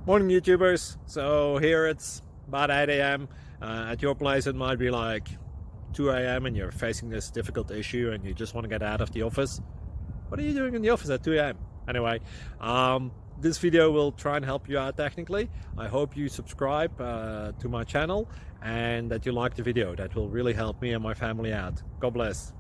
Morning YouTubers. So here it's about 8 a.m. At your place it might be like 2 a.m. and you're facing this difficult issue and you just want to get out of the office. What are you doing in the office at 2 a.m.? Anyway, this video will try and help you out technically. I hope you subscribe to my channel and that you like the video. That will really help me and my family out. God bless.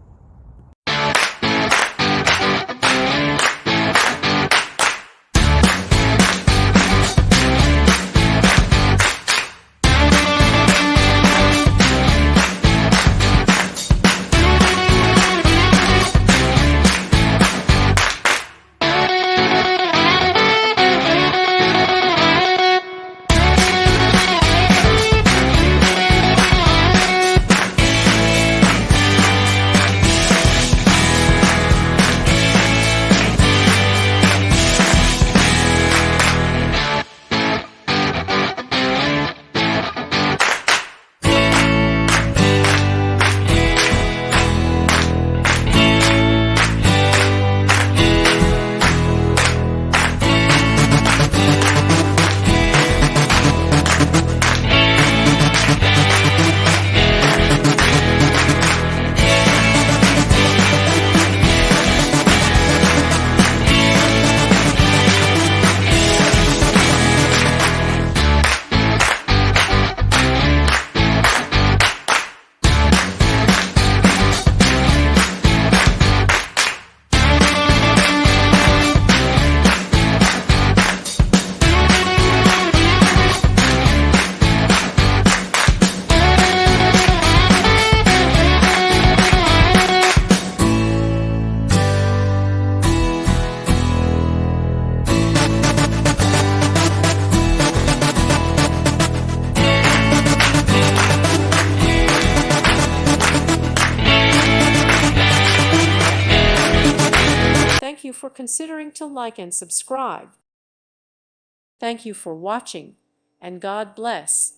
Thank you for considering to like and subscribe. Thank you for watching, and God bless.